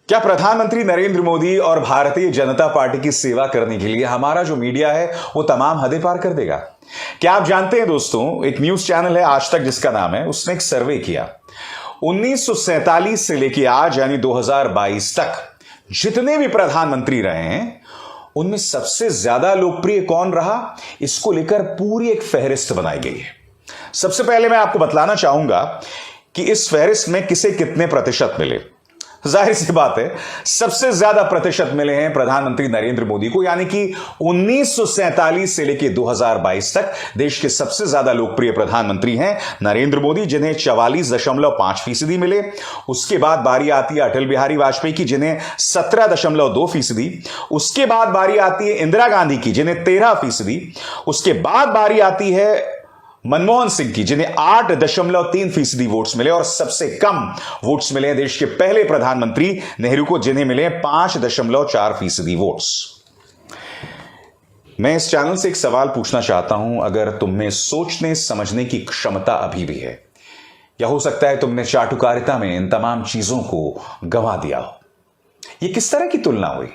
क्या प्रधानमंत्री नरेंद्र मोदी और भारतीय जनता पार्टी की सेवा करने के लिए हमारा जो मीडिया है वो तमाम हदें पार कर देगा? क्या आप जानते हैं दोस्तों, एक न्यूज चैनल है आज तक जिसका नाम है, उसने एक सर्वे किया 1947 से लेकर आज यानी 2022 तक जितने भी प्रधानमंत्री रहे हैं उनमें सबसे ज्यादा लोकप्रिय कौन रहा, इसको लेकर पूरी एक फहरिस्त बनाई गई है। सबसे पहले मैं आपको बतलाना चाहूंगा कि इस फहरिस्त में किसे कितने प्रतिशत मिले। जाहिर सी बात है, सबसे ज्यादा प्रतिशत मिले हैं प्रधानमंत्री नरेंद्र मोदी को, यानी कि 1947 से लेकर 2022 तक देश के सबसे ज्यादा लोकप्रिय प्रधानमंत्री हैं नरेंद्र मोदी, जिन्हें 44.5% मिले। उसके बाद बारी आती है अटल बिहारी वाजपेयी की, जिन्हें 17.2%। उसके बाद बारी आती है इंदिरा गांधी की, जिन्हें 13%। उसके बाद बारी आती है मनमोहन सिंह की, जिन्हें 8.3% वोट्स मिले। और सबसे कम वोट्स मिले हैं देश के पहले प्रधानमंत्री नेहरू को, जिन्हें मिले 5.4% वोट्स। मैं इस चैनल से एक सवाल पूछना चाहता हूं, अगर तुम में सोचने समझने की क्षमता अभी भी है, या हो सकता है तुमने चाटुकारिता में इन तमाम चीजों को गंवा दिया हो, यह किस तरह की तुलना हुई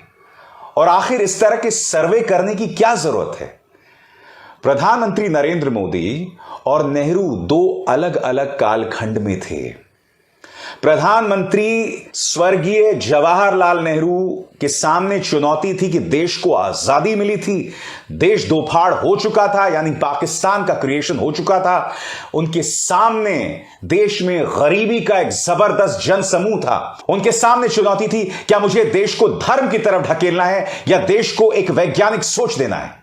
और आखिर इस तरह के सर्वे करने की क्या जरूरत है? प्रधानमंत्री नरेंद्र मोदी और नेहरू दो अलग अलग कालखंड में थे। प्रधानमंत्री स्वर्गीय जवाहरलाल नेहरू के सामने चुनौती थी कि देश को आजादी मिली थी, देश दो फाड़ हो चुका था, यानी पाकिस्तान का क्रिएशन हो चुका था। उनके सामने देश में गरीबी का एक जबरदस्त जनसमूह था। उनके सामने चुनौती थी, क्या मुझे देश को धर्म की तरफ ढकेलना है या देश को एक वैज्ञानिक सोच देना है?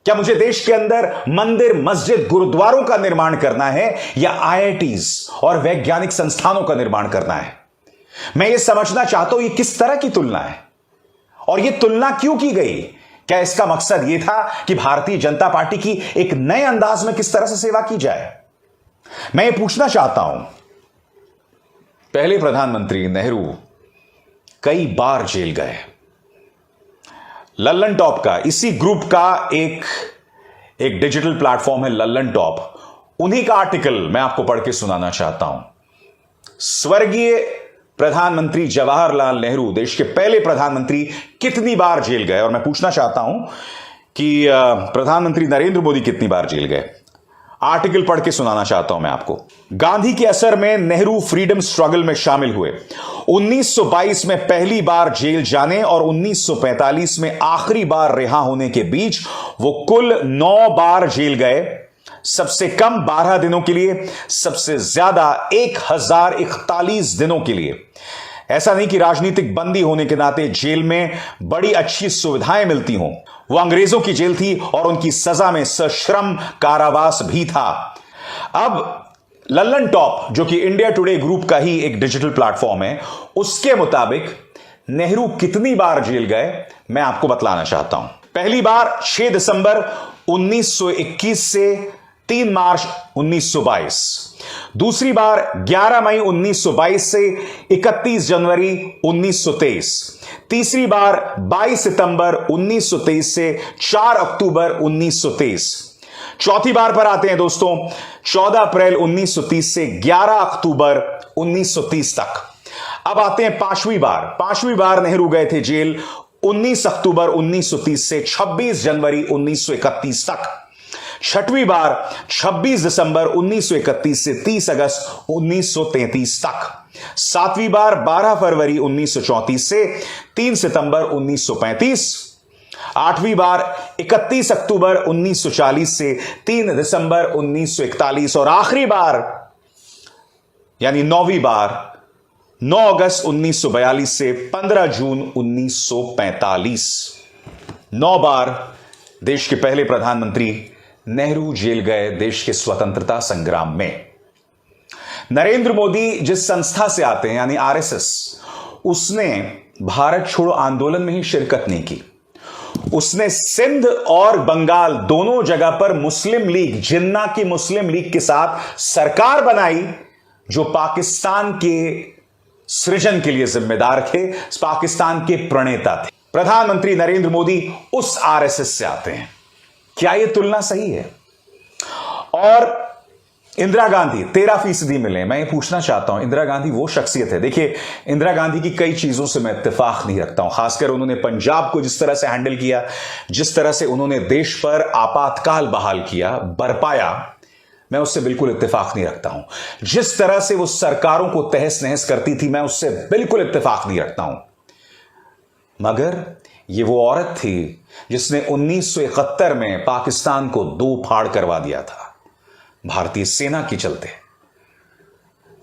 क्या मुझे देश के अंदर मंदिर, मस्जिद, गुरुद्वारों का निर्माण करना है या आईआईटीज और वैज्ञानिक संस्थानों का निर्माण करना है? मैं यह समझना चाहता हूं, यह किस तरह की तुलना है और यह तुलना क्यों की गई? क्या इसका मकसद यह था कि भारतीय जनता पार्टी की एक नए अंदाज में किस तरह से सेवा की जाए? मैं यह पूछना चाहता हूं, पहले प्रधानमंत्री नेहरू कई बार जेल गए। लल्लन टॉप का, इसी ग्रुप का एक डिजिटल प्लेटफॉर्म है लल्लन टॉप, उन्हीं का आर्टिकल मैं आपको पढ़ के सुनाना चाहता हूं। स्वर्गीय प्रधानमंत्री जवाहरलाल नेहरू, देश के पहले प्रधानमंत्री, कितनी बार जेल गए, और मैं पूछना चाहता हूं कि प्रधानमंत्री नरेंद्र मोदी कितनी बार जेल गए। आर्टिकल पढ़ के सुनाना चाहता हूं मैं आपको। गांधी के असर में नेहरू फ्रीडम स्ट्रगल में शामिल हुए। 1922 में पहली बार जेल जाने और 1945 में आखिरी बार रिहा होने के बीच वो कुल 9 बार जेल गए। सबसे कम 12 दिनों के लिए, सबसे ज्यादा 1041 दिनों के लिए। ऐसा नहीं कि राजनीतिक बंदी होने के नाते जेल में बड़ी अच्छी सुविधाएं मिलती हों, वो अंग्रेजों की जेल थी और उनकी सजा में सश्रम कारावास भी था। अब लल्लन टॉप, जो कि इंडिया टुडे ग्रुप का ही एक डिजिटल प्लेटफॉर्म है, उसके मुताबिक नेहरू कितनी बार जेल गए मैं आपको बतलाना चाहता हूं। पहली बार 6 दिसंबर 1921 से 3 मार्च 1922। दूसरी बार 11 मई 1922 से 31 जनवरी 1923। तीसरी बार 22 सितंबर 1923 से 4 अक्टूबर 1923। चौथी बार पर आते हैं दोस्तों, 14 अप्रैल 1930 से 11 अक्टूबर 1930 तक। अब आते हैं पांचवी बार। पांचवी बार नेहरू गए थे जेल 19 अक्टूबर 1930 से 26 जनवरी 1931 तक। छठवीं बार 26 दिसंबर 1931 से 30 अगस्त 1933 तक। सातवीं बार 12 फरवरी 1934 से 3 सितंबर 1935। आठवीं बार 31 अक्टूबर 1940 से 3 दिसंबर 1941। और आखिरी बार यानी 9वीं बार 9 अगस्त 1942 से 15 जून 1945। 9 बार देश के पहले प्रधानमंत्री नेहरू जेल गए देश के स्वतंत्रता संग्राम में। नरेंद्र मोदी जिस संस्था से आते हैं यानी आरएसएस, उसने भारत छोड़ो आंदोलन में ही शिरकत नहीं की। उसने सिंध और बंगाल दोनों जगह पर मुस्लिम लीग, जिन्ना की मुस्लिम लीग के साथ सरकार बनाई, जो पाकिस्तान के सृजन के लिए जिम्मेदार थे, पाकिस्तान के प्रणेता थे। प्रधानमंत्री नरेंद्र मोदी उस आरएसएस से आते हैं। क्या यह तुलना सही है? और इंदिरा गांधी 13% मिले। मैं ये पूछना चाहता हूं, इंदिरा गांधी वो शख्सियत है, देखिए इंदिरा गांधी की कई चीजों से मैं इत्तेफाक नहीं रखता हूं, खासकर उन्होंने पंजाब को जिस तरह से हैंडल किया, जिस तरह से उन्होंने देश पर आपातकाल बहाल किया, बरपाया, मैं उससे बिल्कुल इत्तेफाक नहीं रखता हूं। जिस तरह से वो सरकारों को तहस नहस करती थी, मैं उससे बिल्कुल इत्तेफाक नहीं रखता हूं। मगर ये वो औरत थी जिसने 1971 में पाकिस्तान को दो फाड़ करवा दिया था भारतीय सेना के चलते।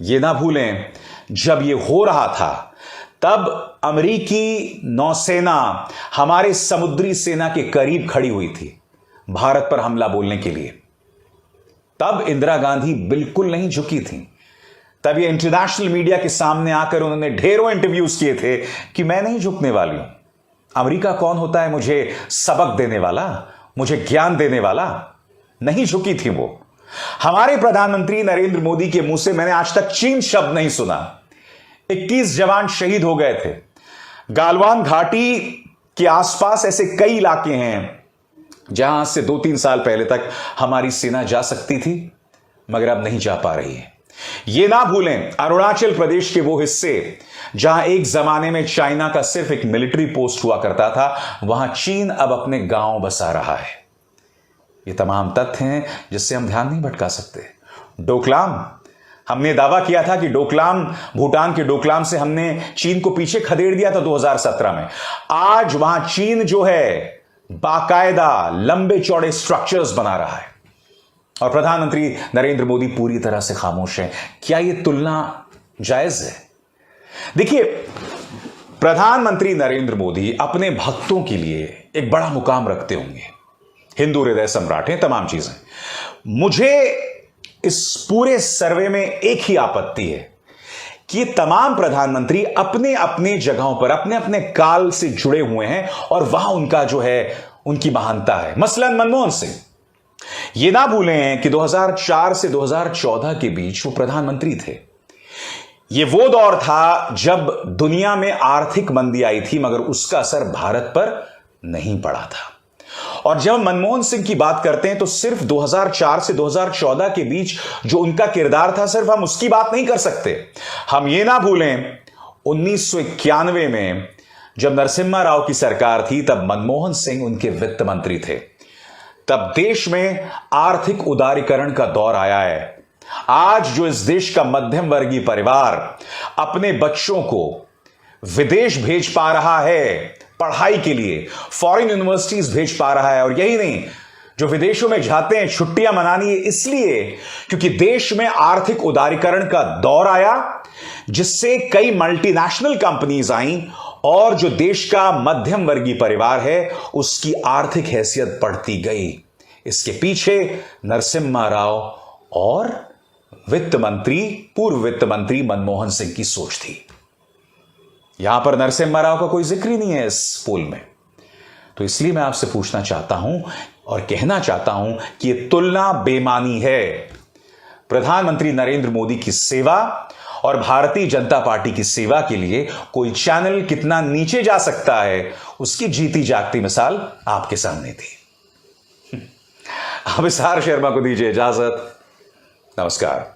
यह ना भूलें, जब यह हो रहा था तब अमेरिकी नौसेना हमारे समुद्री सेना के करीब खड़ी हुई थी भारत पर हमला बोलने के लिए। तब इंदिरा गांधी बिल्कुल नहीं झुकी थी। तब ये इंटरनेशनल मीडिया के सामने आकर उन्होंने ढेरों इंटरव्यूज किए थे कि मैं नहीं झुकने वाली हूं। अमेरिका कौन होता है मुझे सबक देने वाला, मुझे ज्ञान देने वाला? नहीं झुकी थी वो। हमारे प्रधानमंत्री नरेंद्र मोदी के मुंह से मैंने आज तक चीन शब्द नहीं सुना। 21 जवान शहीद हो गए थे। गालवान घाटी के आसपास ऐसे कई इलाके हैं जहां से 2-3 साल पहले तक हमारी सेना जा सकती थी, मगर अब नहीं जा पा रही है। यह ना भूलें, अरुणाचल प्रदेश के वो हिस्से जहां एक जमाने में चाइना का सिर्फ एक मिलिट्री पोस्ट हुआ करता था, वहां चीन अब अपने गांव बसा रहा है। ये तमाम तथ्य हैं जिससे हम ध्यान नहीं भटका सकते। डोकलाम, हमने दावा किया था कि डोकलाम, भूटान के डोकलाम से हमने चीन को पीछे खदेड़ दिया था 2017 में। आज वहां चीन जो है बाकायदा लंबे चौड़े स्ट्रक्चर्स बना रहा है और प्रधानमंत्री नरेंद्र मोदी पूरी तरह से खामोश हैं। क्या यह तुलना जायज है? देखिए, प्रधानमंत्री नरेंद्र मोदी अपने भक्तों के लिए एक बड़ा मुकाम रखते होंगे, हिंदू हृदय सम्राट हैं, तमाम चीजें। मुझे इस पूरे सर्वे में एक ही आपत्ति है कि ये तमाम प्रधानमंत्री अपने अपने जगहों पर अपने अपने काल से जुड़े हुए हैं और वहां उनका जो है उनकी महानता है। मसलन मनमोहन सिंह, ये ना भूलें कि 2004 से 2014 के बीच वो प्रधानमंत्री थे। ये वो दौर था जब दुनिया में आर्थिक मंदी आई थी, मगर उसका असर भारत पर नहीं पड़ा था। और जब मनमोहन सिंह की बात करते हैं तो सिर्फ 2004 से 2014 के बीच जो उनका किरदार था, सिर्फ हम उसकी बात नहीं कर सकते। हम ये ना भूलें 1991 में जब नरसिम्हा राव की सरकार थी, तब मनमोहन सिंह उनके वित्त मंत्री थे। तब देश में आर्थिक उदारीकरण का दौर आया है। आज जो इस देश का मध्यम वर्गीय परिवार अपने बच्चों को विदेश भेज पा रहा है पढ़ाई के लिए, फॉरेन यूनिवर्सिटीज भेज पा रहा है, और यही नहीं, जो विदेशों में जाते हैं छुट्टियां मनानी है इसलिए क्योंकि देश में आर्थिक उदारीकरण का दौर आया, जिससे कई मल्टीनेशनल कंपनीज आईं और जो देश का मध्यम वर्गीय परिवार है उसकी आर्थिक हैसियत बढ़ती गई। इसके पीछे नरसिम्हा राव और वित्त मंत्री, पूर्व वित्त मंत्री मनमोहन सिंह की सोच थी। यहां पर नरसिम्हा राव का कोई जिक्र ही नहीं है इस पोल में। तो इसलिए मैं आपसे पूछना चाहता हूं और कहना चाहता हूं कि यह तुलना बेमानी है। प्रधानमंत्री नरेंद्र मोदी की सेवा और भारतीय जनता पार्टी की सेवा के लिए कोई चैनल कितना नीचे जा सकता है, उसकी जीती जागती मिसाल आपके सामने थी। अभिसार शर्मा को दीजिए इजाजत। नमस्कार।